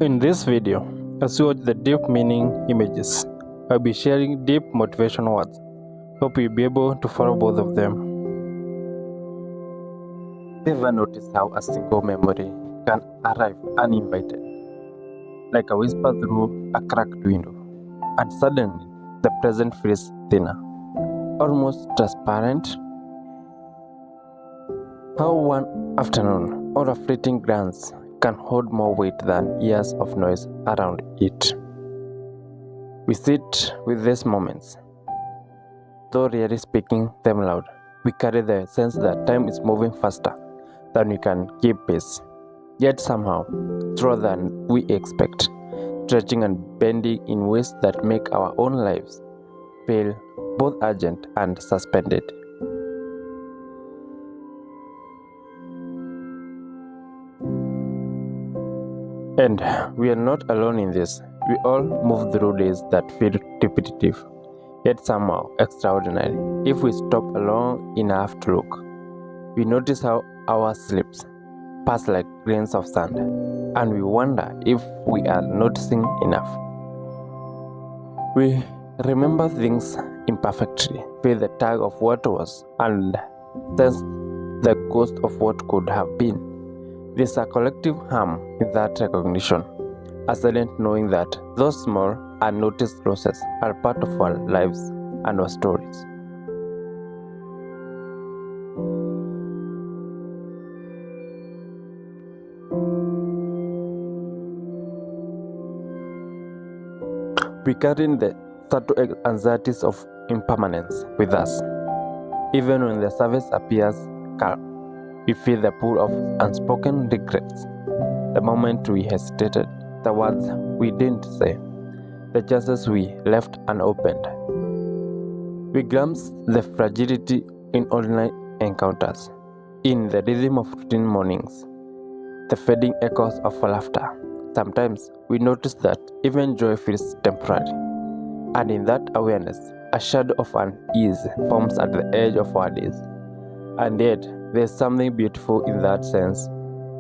In this video, as you watch the deep meaning images, I'll be sharing deep motivation words. Hope you'll be able to follow both of them. Ever notice how a single memory can arrive uninvited, like a whisper through a cracked window, and suddenly the present feels thinner, almost transparent? How one afternoon or a fleeting glance can hold more weight than years of noise around it. We sit with these moments, though rarely speaking them loud. We carry the sense that time is moving faster than we can keep pace, yet somehow slower than we expect, stretching and bending in ways that make our own lives feel both urgent and suspended. And we are not alone in this. We all move through days that feel repetitive, yet somehow extraordinary. If we stop long enough to look, we notice how hours slips pass like grains of sand, and we wonder if we are noticing enough. We remember things imperfectly, feel the tug of what was, and sense the ghost of what could have been. There's a collective harm in that recognition, a silent knowing that those small, unnoticed losses are part of our lives and our stories. We carry the subtle anxieties of impermanence with us. Even when the surface appears calm, we feel the pull of unspoken regrets. The moment we hesitated, the words we didn't say, the chances we left unopened. We glimpse the fragility in ordinary encounters, in the rhythm of routine mornings, the fading echoes of laughter. Sometimes we notice that even joy feels temporary, and in that awareness, a shadow of unease forms at the edge of our days. And yet, there's something beautiful in that sense,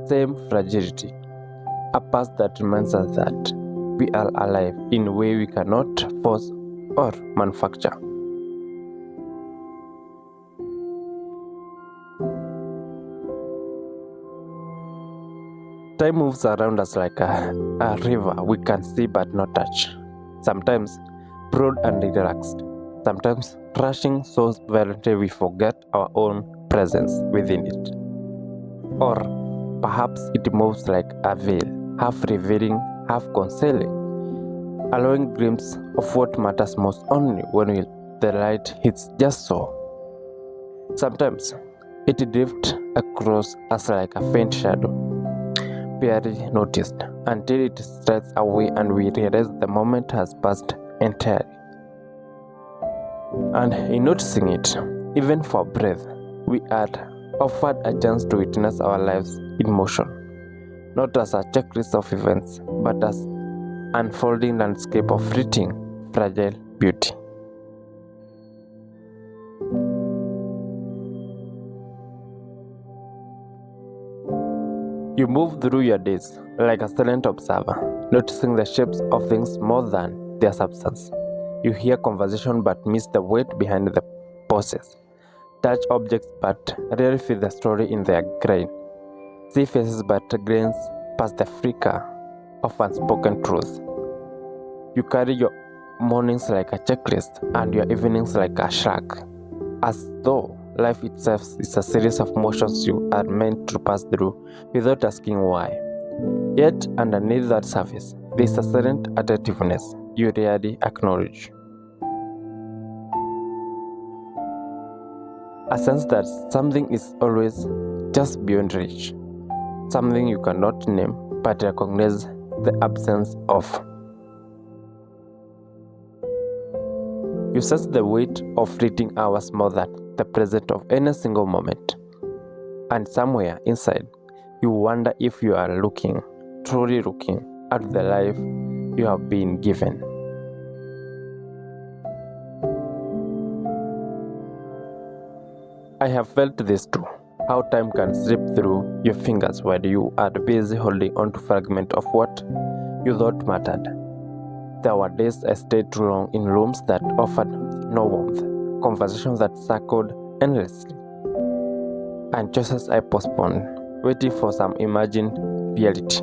same fragility, a past that reminds us that we are alive in a way we cannot force or manufacture. Time moves around us like a river we can see but not touch, sometimes broad and relaxed, sometimes rushing so violently we forget our own presence within it. Or perhaps it moves like a veil, half revealing, half concealing, allowing glimpses of what matters most only when the light hits just so. Sometimes it drifts across us like a faint shadow, barely noticed, until it strides away and we realize the moment has passed entirely. And in noticing it, even for breath, we are offered a chance to witness our lives in motion, not as a checklist of events, but as unfolding landscape of fleeting, fragile beauty. You move through your days like a silent observer, noticing the shapes of things more than their substance. You hear conversation but miss the weight behind the pauses, touch objects but rarely feel the story in their grain, see faces but glance past the flicker of unspoken truth. You carry your mornings like a checklist and your evenings like a shrug, as though life itself is a series of motions you are meant to pass through without asking why. Yet underneath that surface, there is a silent attentiveness you rarely acknowledge. A sense that something is always just beyond reach, something you cannot name but recognize the absence of. You sense the weight of fleeting hours more than the present of any single moment. And somewhere inside, you wonder if you are looking, truly looking, at the life you have been given. I have felt this too, how time can slip through your fingers while you are busy holding on to fragments of what you thought mattered. There were days I stayed too long in rooms that offered no warmth, conversations that circled endlessly, and choices I postponed, waiting for some imagined reality.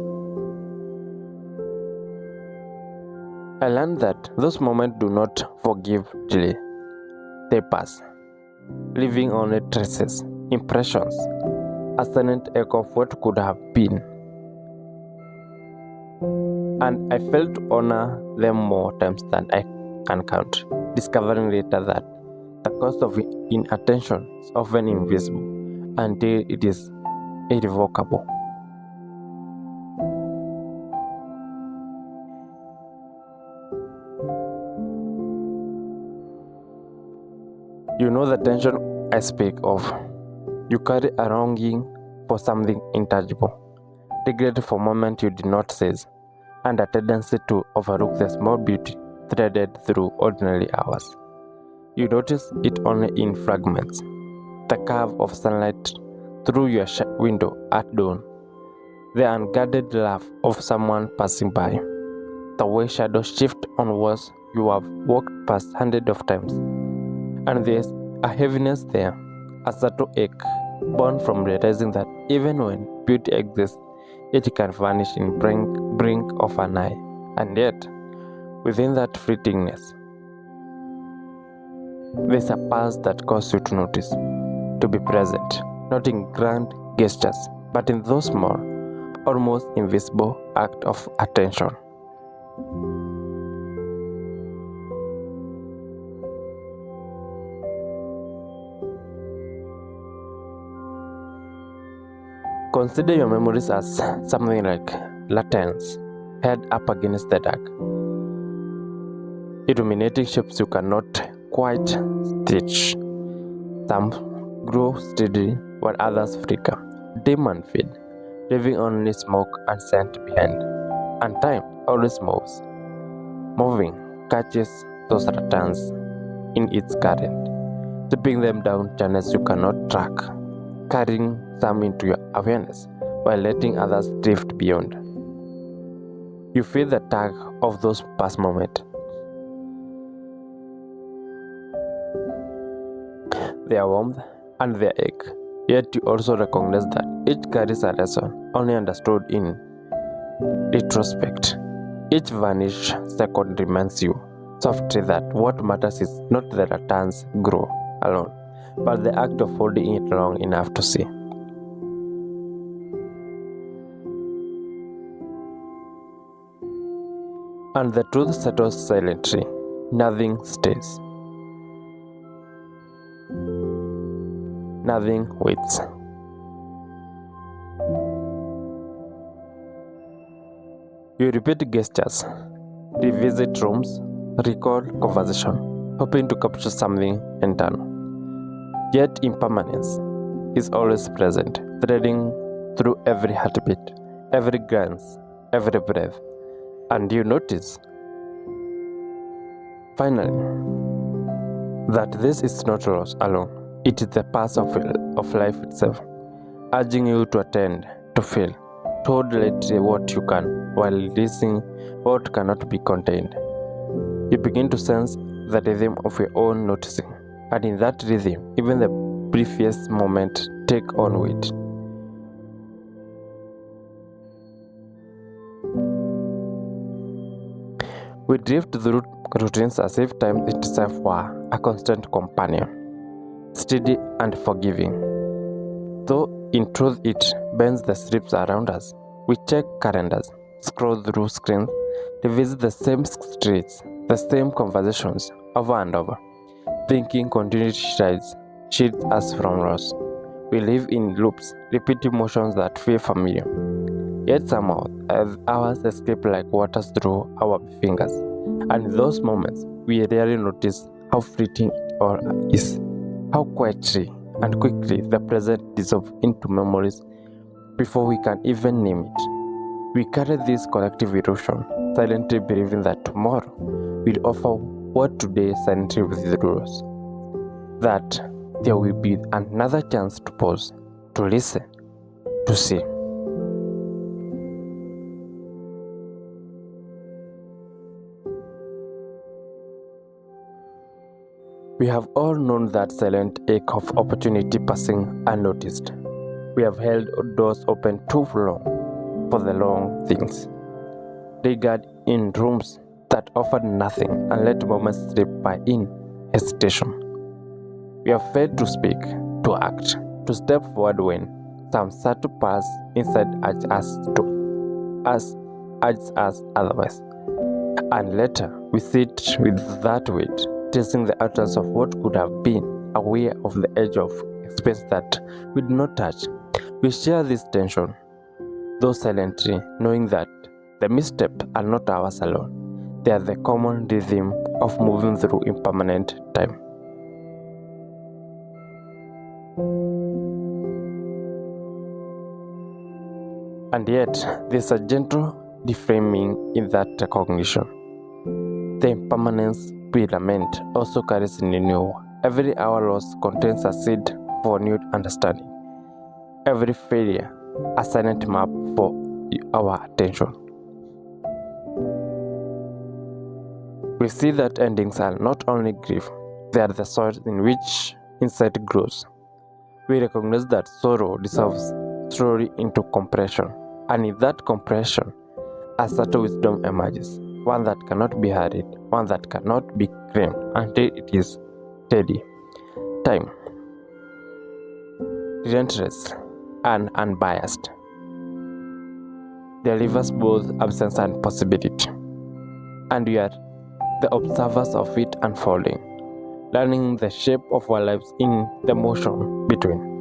I learned that those moments do not forgive delay. They pass, leaving only traces, impressions, a silent echo of what could have been. And I failed to honor them more times than I can count, discovering later that the cost of inattention is often invisible until it is irrevocable. You know the tension I speak of. You carry a longing for something intangible, regret for moments you did not seize, and a tendency to overlook the small beauty threaded through ordinary hours. You notice it only in fragments. The curve of sunlight through your window at dawn, the unguarded laugh of someone passing by, the way shadows shift on walls you have walked past hundreds of times. And there's a heaviness there, a subtle ache, born from realizing that even when beauty exists, it can vanish in brink of an eye. And yet, within that fleetingness, there's a pulse that calls you to notice, to be present, not in grand gestures, but in those small, almost invisible acts of attention. Consider your memories as something like lanterns held up against the dark, illuminating shapes you cannot quite stitch. Some grow steadily while others flicker, dim and fade, leaving only smoke and scent behind. And time always moves. Moving catches those lanterns in its current, tipping them down channels you cannot track, carrying some into your awareness while letting others drift beyond. You feel the tug of those past moments, their warmth and their ache, yet you also recognize that each carries a lesson only understood in retrospect. Each vanished second reminds you softly that what matters is not the lanterns grow alone, but the act of holding it long enough to see. And the truth settles silently. Nothing stays. Nothing waits. You repeat gestures, revisit rooms, recall conversation, hoping to capture something internal. Yet impermanence is always present, threading through every heartbeat, every glance, every breath. And you notice, finally, that this is not loss alone. It is the path of life itself, urging you to attend, to feel, to hold lightly what you can, while releasing what cannot be contained. You begin to sense the rhythm of your own noticing, and in that rhythm, even the briefest moment take on weight. We drift through routines as if time itself were a constant companion, steady and forgiving. Though in truth it bends the strips around us. We check calendars, scroll through screens, revisit the same streets, the same conversations over and over. Thinking continuity shields us from loss. We live in loops, repeating motions that feel familiar. Yet somehow, as hours escape like waters through our fingers, and in those moments, we rarely notice how fleeting it all is, how quietly and quickly the present dissolves into memories before we can even name it. We carry this collective illusion, silently believing that tomorrow will offer what today silently withdraws, that there will be another chance to pause, to listen, to see. We have all known that silent ache of opportunity passing unnoticed. We have held doors open too long for the long things, lingered in rooms that offered nothing and let moments slip by in hesitation. We have failed to speak, to act, to step forward when some subtle pulse inside urges us otherwise. And later, we sit with that weight, tasting the utterance of what could have been, aware of the edge of space that we did not touch. We share this tension, though silently, knowing that the missteps are not ours alone. They are the common rhythm of moving through impermanent time. And yet, there's a gentle deframing in that recognition. The impermanence we lament also carries renewal. Every hour lost contains a seed for new understanding. Every failure, a silent map for our attention. We see that endings are not only grief, they are the soil in which insight grows. We recognize that sorrow dissolves slowly into compression, and in that compression, a subtle wisdom emerges, one that cannot be hurried, one that cannot be claimed until it is steady. Time, relentless and unbiased, delivers both absence and possibility, and we are the observers of it unfolding, learning the shape of our lives in the motion between.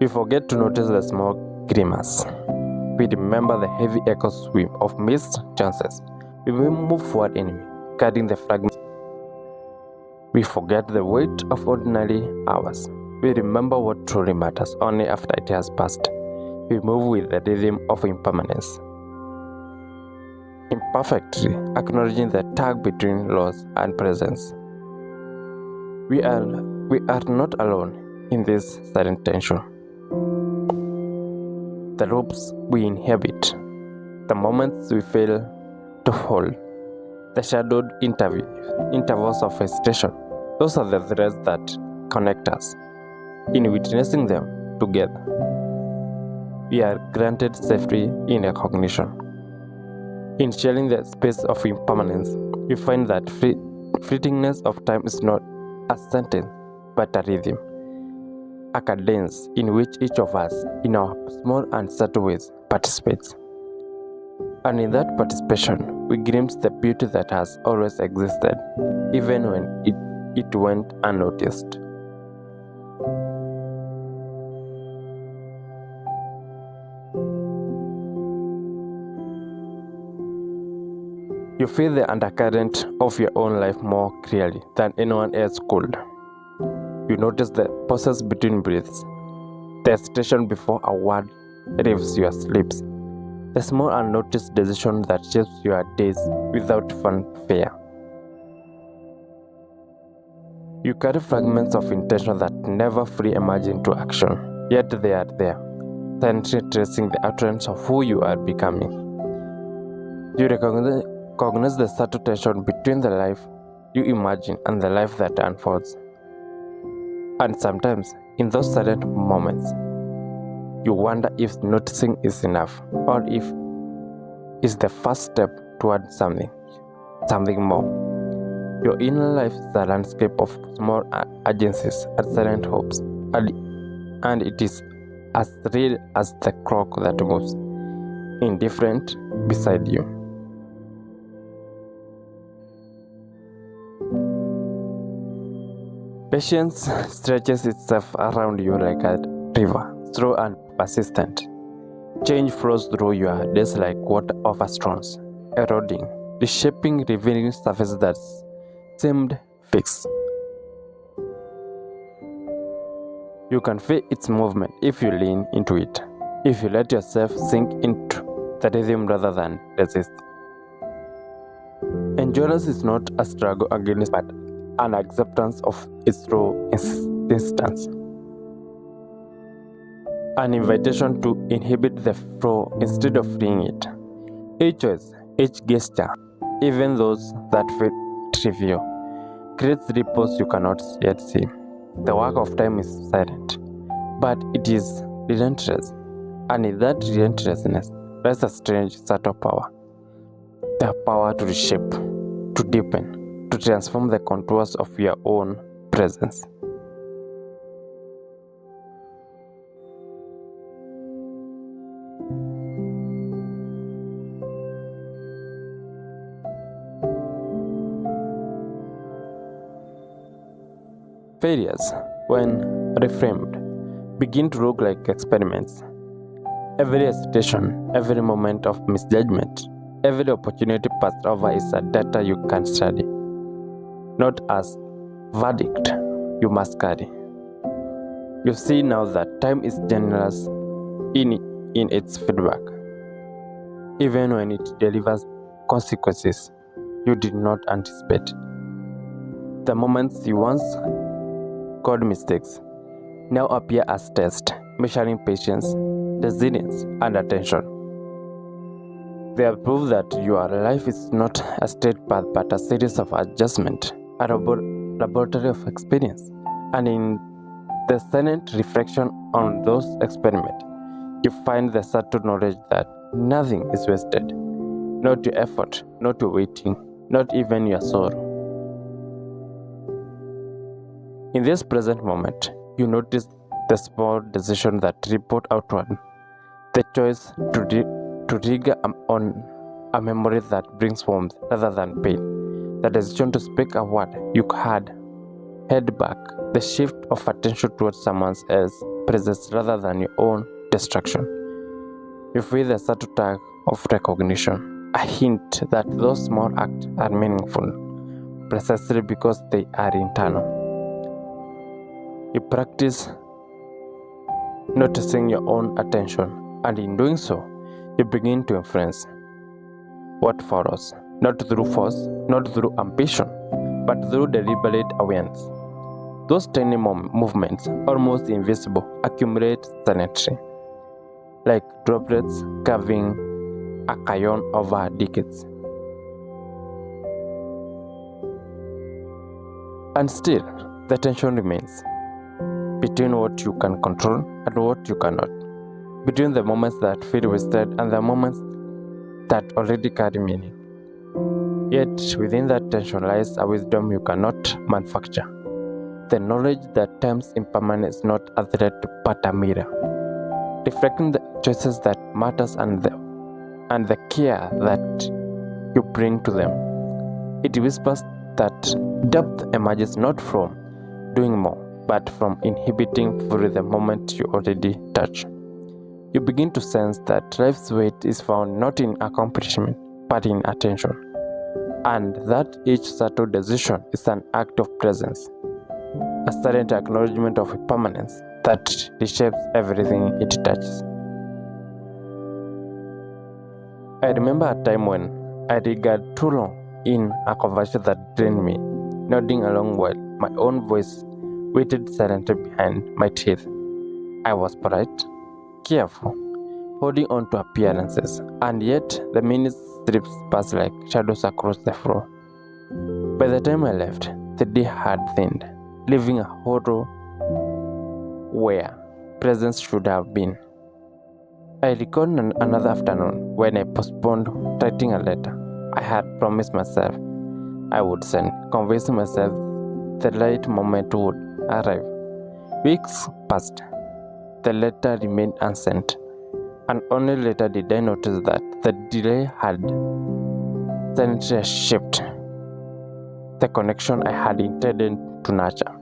We forget to notice the small grimace. We remember the heavy echo sweep of missed chances. We move forward anyway, carrying the fragments. We forget the weight of ordinary hours. We remember what truly matters only after it has passed. We move with the rhythm of impermanence, imperfectly acknowledging the tug between loss and presence. We are not alone in this silent tension. The loops we inhabit, the moments we fail to hold, the shadowed intervals of hesitation, those are the threads that connect us. In witnessing them together, we are granted safety in recognition. In sharing the space of impermanence, we find that fleetingness of time is not a sentence but a rhythm, a cadence in which each of us, in our small and subtle ways, participates. And in that participation, we glimpse the beauty that has always existed, even when it went unnoticed. You feel the undercurrent of your own life more clearly than anyone else could. You notice the pauses between breaths, the hesitation before a word leaves your lips, the small unnoticed decision that shapes your days without fanfare. You carry fragments of intention that never fully emerge into action, yet they are there, silently tracing the utterance of who you are becoming. You recognize the subtle tension between the life you imagine and the life that unfolds. And sometimes, in those silent moments, you wonder if noticing is enough, or if it's the first step toward something more. Your inner life is a landscape of small agencies and silent hopes, and it is as real as the clock that moves, indifferent beside you. Patience stretches itself around you like a river, slow and persistent. Change flows through your days like water over stones, eroding, reshaping, revealing surfaces that seemed fixed. You can feel its movement if you lean into it, if you let yourself sink into the rhythm rather than resist. Endurance is not a struggle against but an acceptance of its raw insistence. An invitation to inhabit the flow instead of fleeing it. Each choice, each gesture, even those that feel trivial, creates ripples you cannot yet see. The work of time is silent, but it is relentless, and in that relentlessness lies a strange, subtle power. The power to reshape, to deepen, to transform the contours of your own presence. Failures, when reframed, begin to look like experiments. Every hesitation, every moment of misjudgment, every opportunity passed over is a data you can study, not as verdict you must carry. You see now that time is generous in its feedback, even when it delivers consequences you did not anticipate. The moments you once called mistakes now appear as tests, measuring patience, resilience, and attention. They have proved that your life is not a straight path but a series of adjustments, a laboratory of experience. And in the silent reflection on those experiments, you find the subtle knowledge that nothing is wasted. Not your effort, not your waiting, not even your sorrow. In this present moment, you notice the small decision that ripple outward, the choice to trigger on a memory that brings warmth rather than pain, the decision to speak a word you had held back, the shift of attention towards someone else's presence rather than your own destruction. You feel the subtle tug of recognition, a hint that those small acts are meaningful, precisely because they are internal. You practice noticing your own attention, and in doing so, you begin to influence what follows, not through force, not through ambition, but through deliberate awareness. Those tiny movements, almost invisible, accumulate silently, like droplets carving a cayon over decades. And still, the tension remains between what you can control and what you cannot, between the moments that feel wasted and the moments that already carry meaning. Yet within that tension lies a wisdom you cannot manufacture, the knowledge that time's impermanence is not a threat but a mirror, reflecting the choices that matters and the care that you bring to them. It whispers that depth emerges not from doing more, but from inhibiting fully the moment you already touch. You begin to sense that life's weight is found not in accomplishment, but in attention, and that each subtle decision is an act of presence, a silent acknowledgement of impermanence that reshapes everything it touches. I remember a time when I lingered too long in a conversation that drained me, nodding along while my own voice waited silently behind my teeth. I was polite, careful, holding on to appearances, and yet the minutes slipped past like shadows across the floor. By the time I left, the day had thinned, leaving a hollow where presence should have been. I recalled another afternoon when I postponed writing a letter I had promised myself I would send, convincing myself the right moment would arrive. Weeks passed. The letter remained unsent, and only later did I notice that the delay had silently shaped the connection I had intended to nurture,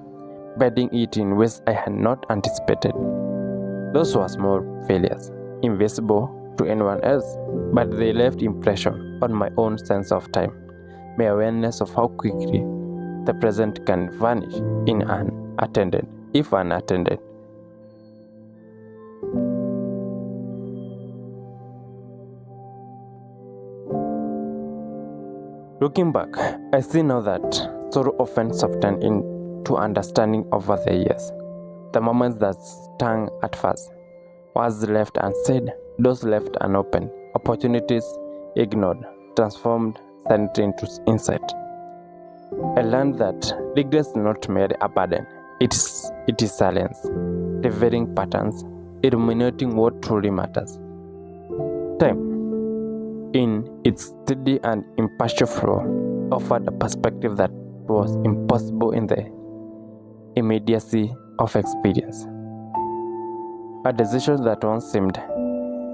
bedding it in ways I had not anticipated. Those were small failures, invisible to anyone else, but they left impression on my own sense of time, my awareness of how quickly the present can vanish in unattended, if unattended. Looking back, I see now that sorrow often softened into understanding over the years. The moments that stung at first, words left unsaid, doors left unopened, opportunities ignored, transformed sanity into insight. I learned that regret is not merely a burden, it is silence, revealing patterns, illuminating what truly matters. Time, in its steady and impartial flow, offered a perspective that was impossible in the immediacy of experience. A decision that once seemed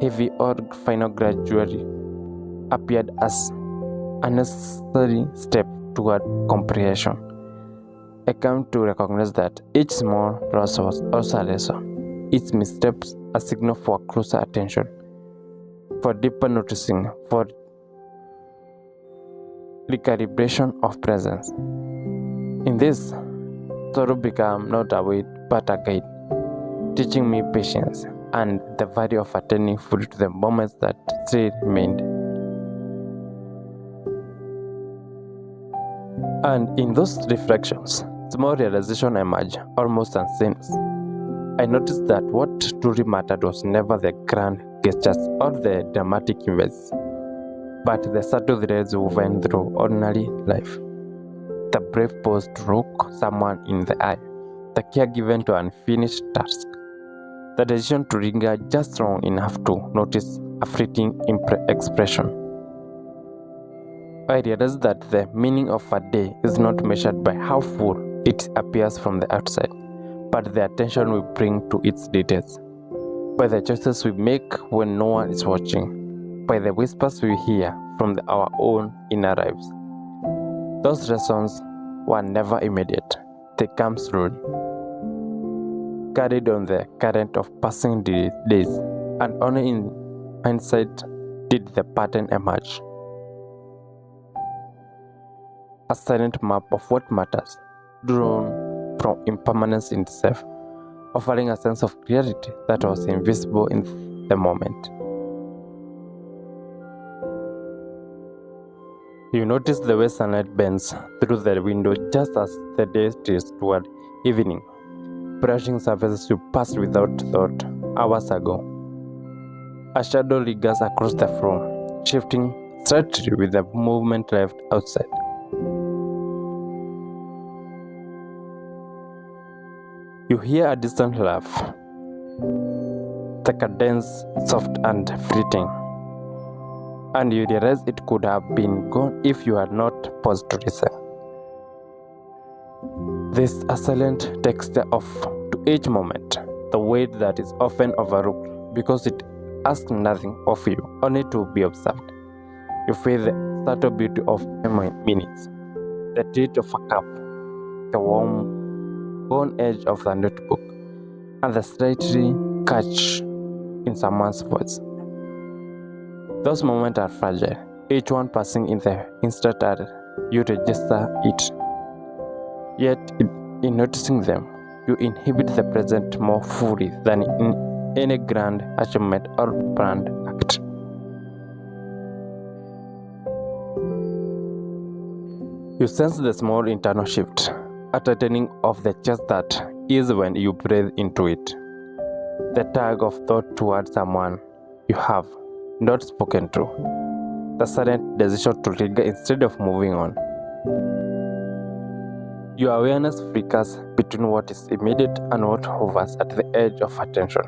heavy or final gradually appeared as a necessary step toward comprehension. I come to recognize that each small loss was also a lesson, each misstep a signal for closer attention, for deeper noticing, for recalibration of presence. In this, sorrow became not a weight but a guide, teaching me patience and the value of attending fully to the moments that still remained. And in those reflections, small realization emerged, almost unseen. I noticed that what truly mattered was never the grand gestures or the dramatic events, but the subtle threads woven through ordinary life. The brave pause to look someone in the eye, the care given to an unfinished task, the decision to linger just long enough to notice a fleeting expression. I realized that the meaning of a day is not measured by how full it appears from the outside, but the attention we bring to its details, by the choices we make when no one is watching, by the whispers we hear from our own inner lives. Those lessons were never immediate, they come slowly, carried on the current of passing days, and only in hindsight did the pattern emerge. A silent map of what matters, drawn from impermanence in itself, offering a sense of clarity that was invisible in the moment. You notice the way sunlight bends through the window just as the day tilts toward evening, brushing surfaces you passed without thought hours ago. A shadow lingers across the floor, shifting slightly with the movement left outside. You hear a distant laugh, the cadence soft and fleeting, and you realize it could have been gone if you had not paused to listen. There's a silent texture to each moment, the weight that is often overlooked because it asks nothing of you, only to be observed. You feel the subtle beauty of minutes, the tilt of a cup, the warm edge of the notebook, and the slightly catch in someone's voice. Those moments are fragile, each one passing in the instant you register it. Yet, in noticing them, you inhabit the present more fully than in any grand achievement or planned act. You sense the small internal shift, a tightening of the chest that is when you breathe into it. The tug of thought towards someone you have not spoken to. The sudden decision to linger instead of moving on. Your awareness flickers between what is immediate and what hovers at the edge of attention.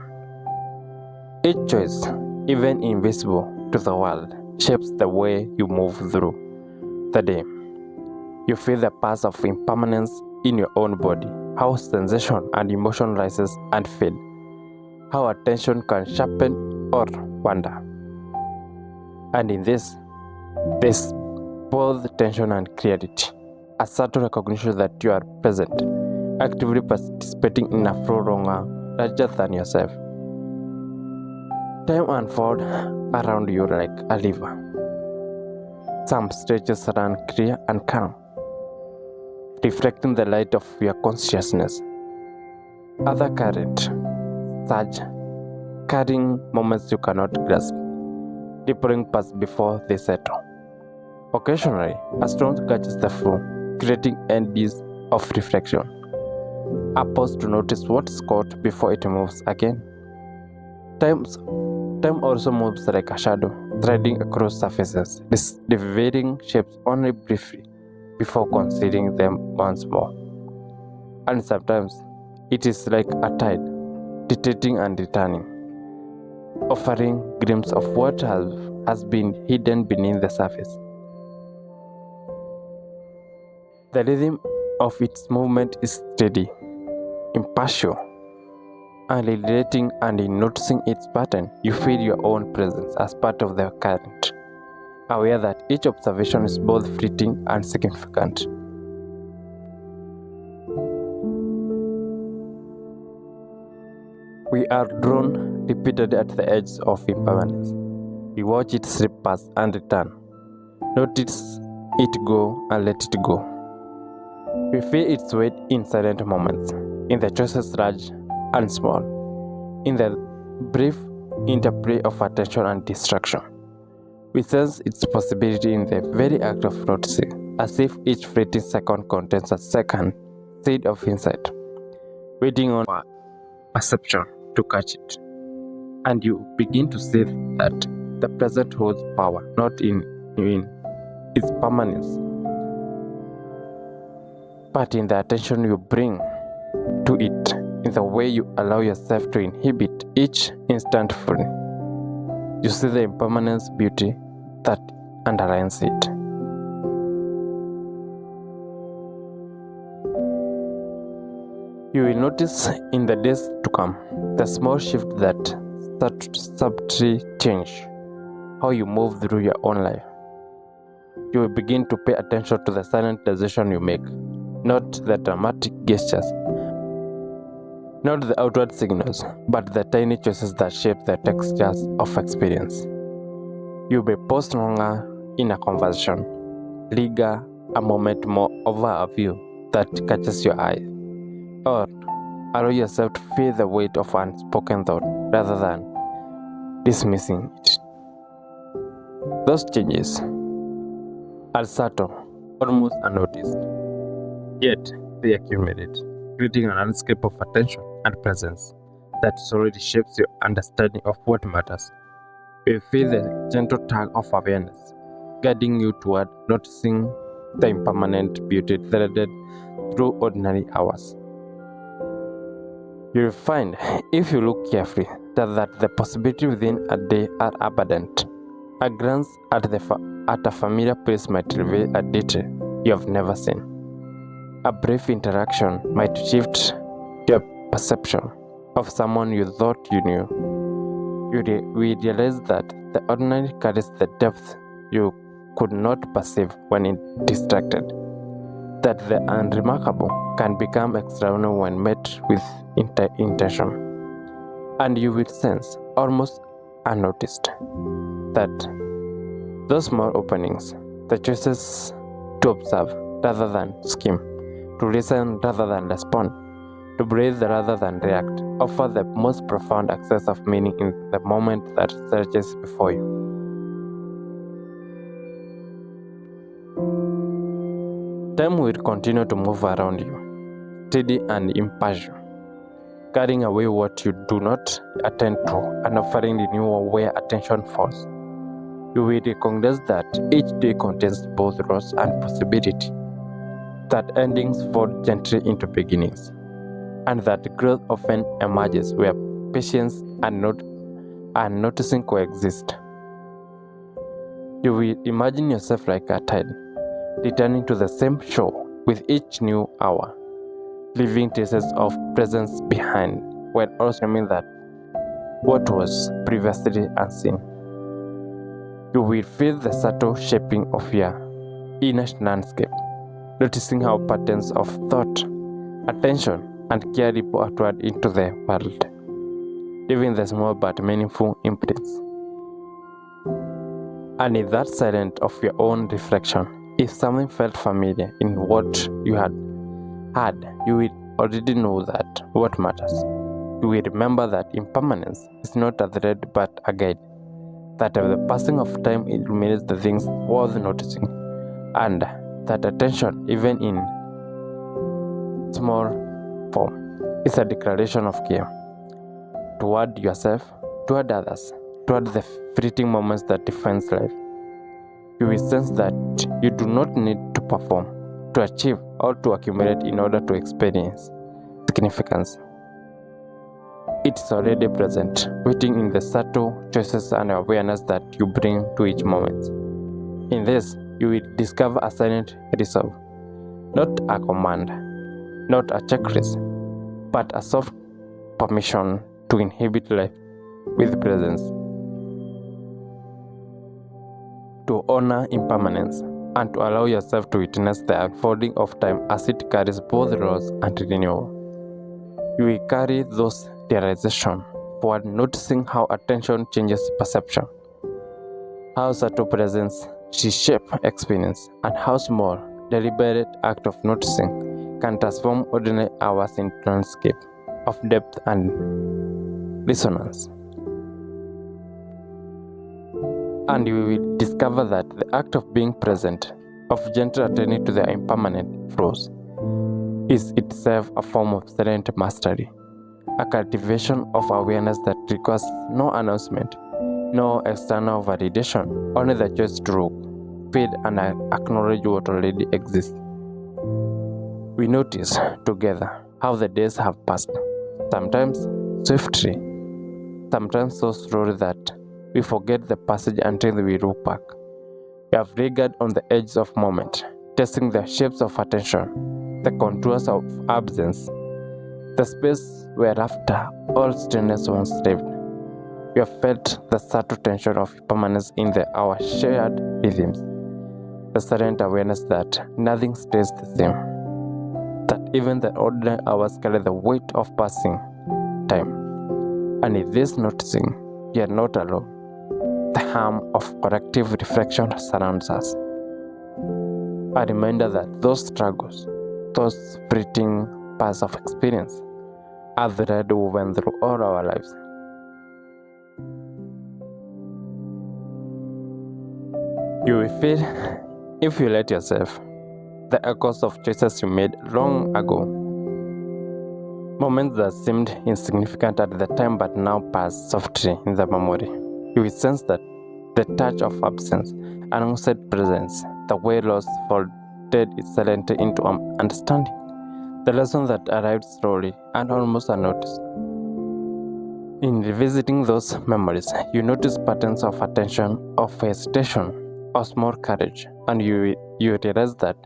Each choice, even invisible to the world, shapes the way you move through the day. You feel the pulse of impermanence in your own body, how sensation and emotion rises and fade, how attention can sharpen or wander. And in this, there's both tension and clarity, a subtle recognition that you are present, actively participating in a flow larger than yourself. Time unfolds around you like a river. Some stretches run clear and calm, reflecting the light of your consciousness. Other current surge, carrying moments you cannot grasp, rippling past before they settle. Occasionally, a storm catches the flow, creating eddies of reflection. A pause to notice what's caught before it moves again. Time also moves like a shadow, striding across surfaces, revealing shapes only briefly before concealing them once more. And sometimes it is like a tide, retreating and returning, offering glimpses of what has been hidden beneath the surface. The rhythm of its movement is steady, impartial, unrelating, and in noticing its pattern, you feel your own presence as part of the current, aware that each observation is both fleeting and significant. We are drawn repeatedly at the edge of impermanence. We watch it slip past and return, notice it go and let it go. We feel its weight in silent moments, in the choices large and small, in the brief interplay of attention and distraction. We sense its possibility in the very act of noticing, as if each fleeting second contains a second seed of insight, waiting on our perception to catch it. And you begin to see that the present holds power, not in its permanence, but in the attention you bring to it, in the way you allow yourself to inhabit each instant fully. You see the impermanence beauty that underlines it. You will notice in the days to come the small shift that subtly change how you move through your own life. You will begin to pay attention to the silent decision you make, not the dramatic gestures, not the outward signals, but the tiny choices that shape the textures of experience. You may pause longer in a conversation, linger a moment more over a view that catches your eye, or allow yourself to feel the weight of unspoken thought rather than dismissing it. Those changes are subtle, almost unnoticed, yet they accumulate, creating an landscape of attention and presence that solidly shapes your understanding of what matters. You feel the gentle tug of awareness, guiding you toward noticing the impermanent beauty threaded through ordinary hours. You will find, if you look carefully, that the possibilities within a day are abundant. A glance at a familiar place might reveal a detail you have never seen. A brief interaction might shift your perception of someone you thought you knew. We realize that the ordinary carries the depth you could not perceive when distracted, that the unremarkable can become extraordinary when met with intention, and you will sense, almost unnoticed, that those small openings, the choices to observe rather than skim, to listen rather than respond, to breathe rather than react, offer the most profound access of meaning in the moment that stretches before you. Time will continue to move around you, steady and impartial, carrying away what you do not attend to and offering the new where attention falls. You will recognize that each day contains both loss and possibility, that endings fall gently into beginnings, and that growth often emerges where patience and noticing coexist. You will imagine yourself like a tide, returning to the same shore with each new hour, leaving traces of presence behind, while also knowing that what was previously unseen. You will feel the subtle shaping of your inner landscape, noticing how patterns of thought, attention, and care ripple outward into the world, leaving the small but meaningful imprints. And in that silence of your own reflection, if something felt familiar in what you had heard, you will already know that what matters. You will remember that impermanence is not a threat but a guide, that the passing of time illuminates the things worth noticing, and that attention, even in small form, is a declaration of care toward yourself, toward others, toward the fleeting moments that define life. You will sense that you do not need to perform, to achieve, or to accumulate in order to experience significance. It's already present, waiting in the subtle choices and awareness that you bring to each moment. In this, you will discover a silent resolve, not a command, not a checklist, but a soft permission to inhabit life with presence, to honor impermanence, and to allow yourself to witness the unfolding of time as it carries both loss and renewal. You will carry those realizations forward, noticing how attention changes perception, how subtle presence reshapes experience, and how small, deliberate act of noticing can transform ordinary hours into a landscape of depth and resonance. And you will discover that the act of being present, of gentle attending to the impermanent flows, is itself a form of silent mastery, a cultivation of awareness that requires no announcement, no external validation, only the choice to look, feel, and acknowledge what already exists. We notice together how the days have passed, sometimes swiftly, sometimes so slowly that we forget the passage until we look back. We have lingered on the edges of moment, testing the shapes of attention, the contours of absence, the space where after all stillness once lived. We have felt the subtle tension of permanence in our shared rhythms, the silent awareness that nothing stays the same, that even the ordinary hours carry the weight of passing time. And in this noticing, we are not alone. The hum of collective reflection surrounds us. A reminder that those struggles, those fleeting paths of experience, are thread woven through all our lives. You will feel, if you let yourself, the echoes of choices you made long ago. Moments that seemed insignificant at the time but now pass softly in the memory. You will sense that the touch of absence, alongside presence, the way loss folded silently into understanding, the lesson that arrived slowly and almost unnoticed. In revisiting those memories, you notice patterns of attention, of hesitation, of small courage, and you realize that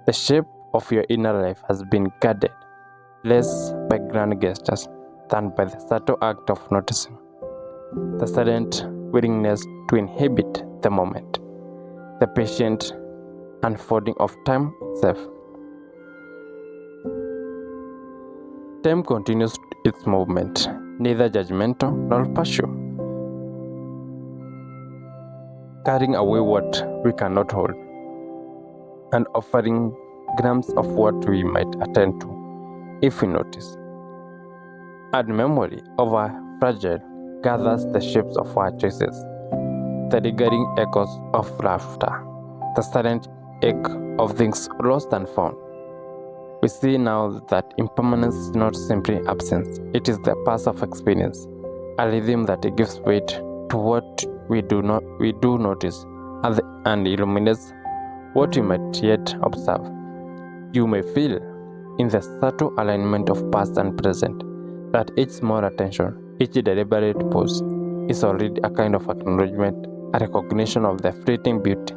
the shape of your inner life has been guided less by grand gestures than by the subtle act of noticing, the silent willingness to inhabit the moment, the patient unfolding of time itself. Time continues its movement, neither judgmental nor partial, carrying away what we cannot hold, and offering glimpses of what we might attend to if we notice. And memory of our fragile gathers the shapes of our choices, the lingering echoes of laughter, the silent ache of things lost and found. We see now that impermanence is not simply absence, it is the path of experience, a rhythm that gives weight to what we do notice and illuminates what we might yet observe. You may feel, in the subtle alignment of past and present, that each small attention, each deliberate pause, is already a kind of acknowledgement, a recognition of the fleeting beauty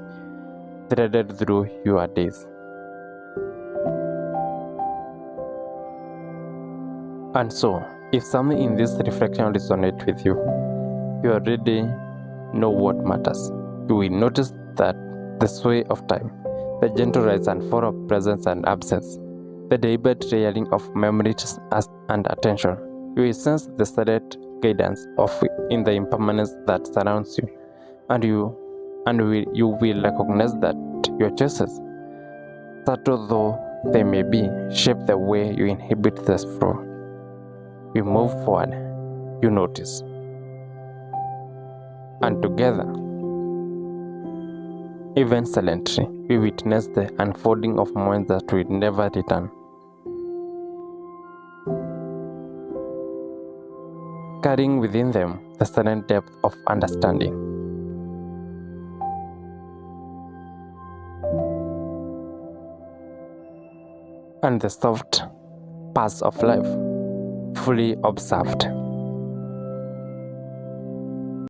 threaded through your days. And so, if something in this reflection resonates with you, you already know what matters. You will notice that the sway of time, the gentle rise and fall of presence and absence, the deliberate layering of memories and attention, you will sense the silent guidance in the impermanence that surrounds you, and you will recognize that your choices, subtle though they may be, shape the way you inhabit this flow. You move forward, you notice, and together, even silently, we witness the unfolding of moments that will never return. carrying within them the silent depth of understanding. And the soft pulse of life, fully observed.